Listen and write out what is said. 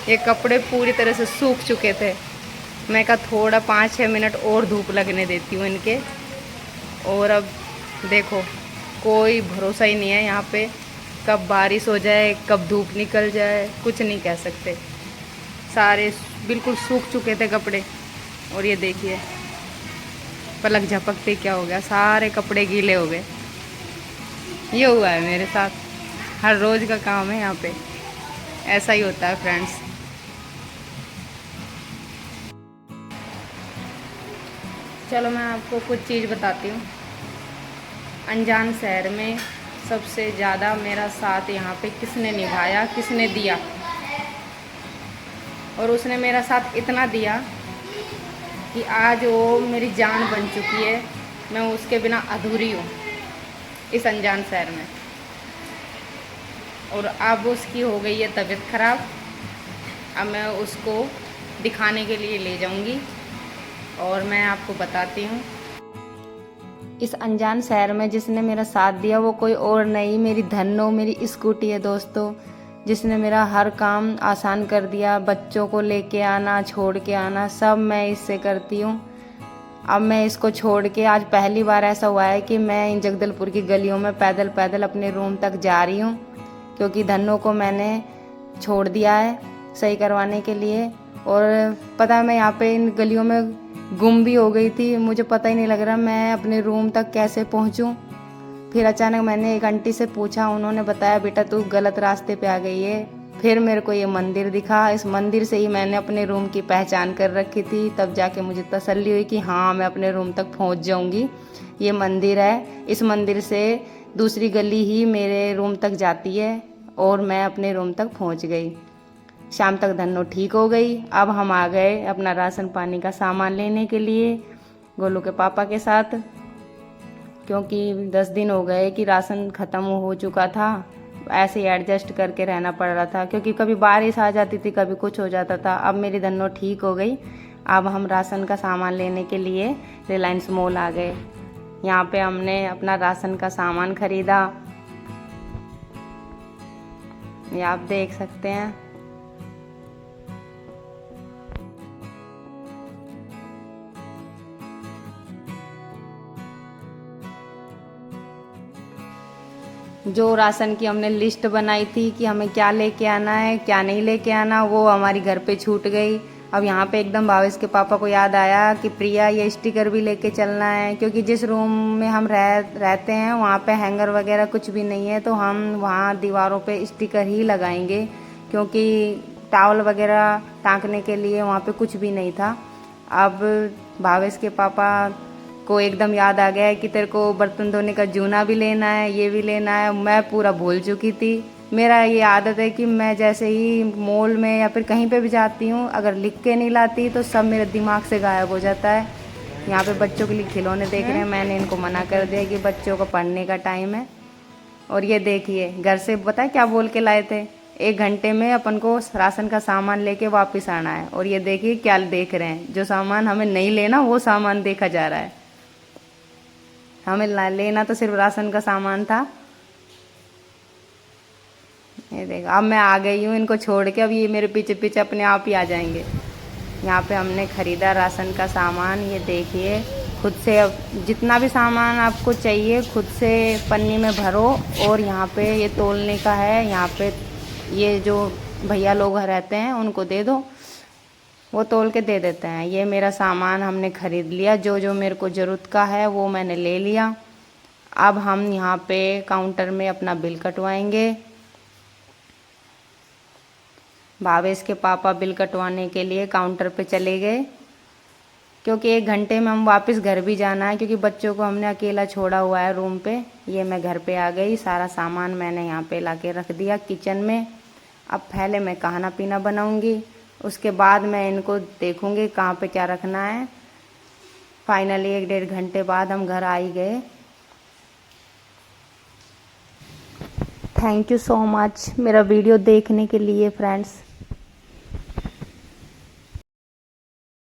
ये कपड़े पूरी तरह से सूख चुके थे। मैं कहा थोड़ा 5-6 मिनट और धूप लगने देती हूँ इनके। और अब देखो कोई भरोसा ही नहीं है यहाँ पे, कब बारिश हो जाए कब धूप निकल जाए, कुछ नहीं कह सकते। सारे बिल्कुल सूख चुके थे कपड़े। और ये देखिए पलक झपकते क्या हो गया, सारे कपड़े गीले हो गए। ये हुआ है मेरे साथ, हर रोज़ का काम है यहाँ पे, ऐसा ही होता है फ्रेंड्स। चलो मैं आपको कुछ चीज़ बताती हूँ। अनजान शहर में सबसे ज़्यादा मेरा साथ यहाँ पे किसने निभाया, किसने दिया, और उसने मेरा साथ इतना दिया कि आज वो मेरी जान बन चुकी है। मैं उसके बिना अधूरी हूँ इस अनजान शहर में। और अब उसकी हो गई है तबीयत ख़राब। अब मैं उसको दिखाने के लिए ले जाऊंगी और मैं आपको बताती हूँ। इस अनजान शहर में जिसने मेरा साथ दिया वो कोई और नहीं, मेरी धन्नो मेरी स्कूटी है दोस्तों, जिसने मेरा हर काम आसान कर दिया। बच्चों को लेके आना, छोड़ के आना, सब मैं इससे करती हूँ। अब मैं इसको छोड़ के, आज पहली बार ऐसा हुआ है कि मैं इन जगदलपुर की गलियों में पैदल पैदल अपने रूम तक जा रही हूँ, क्योंकि धन्नो को मैंने छोड़ दिया है सही करवाने के लिए। और पता है मैं यहाँ पे इन गलियों में गुम भी हो गई थी, मुझे पता ही नहीं लग रहा मैं अपने रूम तक कैसे पहुँचूँ। फिर अचानक मैंने एक आंटी से पूछा, उन्होंने बताया बेटा तू गलत रास्ते पे आ गई है। फिर मेरे को ये मंदिर दिखा, इस मंदिर से ही मैंने अपने रूम की पहचान कर रखी थी। तब जाके मुझे तसल्ली हुई कि हाँ मैं अपने रूम तक पहुंच जाऊंगी। ये मंदिर है, इस मंदिर से दूसरी गली ही मेरे रूम तक जाती है और मैं अपने रूम तक पहुंच गई। शाम तक धन्नो ठीक हो गई। अब हम आ गए अपना राशन पानी का सामान लेने के लिए गोलू के पापा के साथ, क्योंकि 10 दिन हो गए कि राशन ख़त्म हो चुका था। ऐसे ही एडजस्ट करके रहना पड़ रहा था, क्योंकि कभी बारिश आ जाती थी, कभी कुछ हो जाता था। अब मेरी धन्नो ठीक हो गई। अब हम राशन का सामान लेने के लिए रिलायंस मॉल आ गए। यहाँ पे हमने अपना राशन का सामान खरीदा, ये आप देख सकते हैं। जो राशन की हमने लिस्ट बनाई थी कि हमें क्या लेके आना है क्या नहीं लेके आना, वो हमारी घर पे छूट गई। अब यहाँ पे एकदम भावेश के पापा को याद आया कि प्रिया ये स्टिकर भी लेके चलना है, क्योंकि जिस रूम में हम रहते हैं वहाँ पे हैंगर वगैरह कुछ भी नहीं है, तो हम वहाँ दीवारों पे स्टिकर ही लगाएंगे, क्योंकि टॉवल वगैरह टाँकने के लिए वहाँ पे कुछ भी नहीं था। अब भावेश के पापा को एकदम याद आ गया है कि तेरे को बर्तन धोने का जूना भी लेना है, ये भी लेना है। मैं पूरा भूल चुकी थी। मेरा ये आदत है कि मैं जैसे ही मॉल में या फिर कहीं पे भी जाती हूँ, अगर लिख के नहीं लाती तो सब मेरे दिमाग से गायब हो जाता है। यहाँ पे बच्चों के लिए खिलौने देख रहे हैं, मैंने इनको मना कर दिया कि बच्चों को पढ़ने का टाइम है। और ये देखिए घर से पता है क्या बोल के लाए थे, 1 घंटे में अपन को राशन का सामान लेके वापस आना है। और ये देखिए क्या देख रहे हैं, जो सामान हमें नहीं लेना वो सामान देखा जा रहा है। हमें लेना तो सिर्फ राशन का सामान था। ये देखो अब मैं आ गई हूँ इनको छोड़ के, अब ये मेरे पीछे पीछे अपने आप ही आ जाएंगे। यहाँ पे हमने ख़रीदा राशन का सामान, ये देखिए खुद से। अब जितना भी सामान आपको चाहिए खुद से पन्नी में भरो, और यहाँ पे ये तोलने का है। यहाँ पे ये जो भैया लोग रहते हैं उनको दे दो, वो तोल के दे देते हैं। ये मेरा सामान हमने ख़रीद लिया, जो जो मेरे को ज़रूरत का है वो मैंने ले लिया। अब हम यहाँ पे काउंटर में अपना बिल कटवाएंगे। भावेश के पापा बिल कटवाने के लिए काउंटर पे चले गए, क्योंकि 1 घंटे में हम वापस घर भी जाना है, क्योंकि बच्चों को हमने अकेला छोड़ा हुआ है रूम पे। ये मैं घर पे आ गई, सारा सामान मैंने यहाँ पे ला के रख दिया किचन में। अब पहले मैं खाना पीना बनाऊँगी, उसके बाद मैं इनको देखूँगी कहाँ पे क्या रखना है। फाइनली 1-1.5 घंटे बाद हम घर आ ही गए। थैंक यू सो मच मेरा वीडियो देखने के लिए फ्रेंड्स।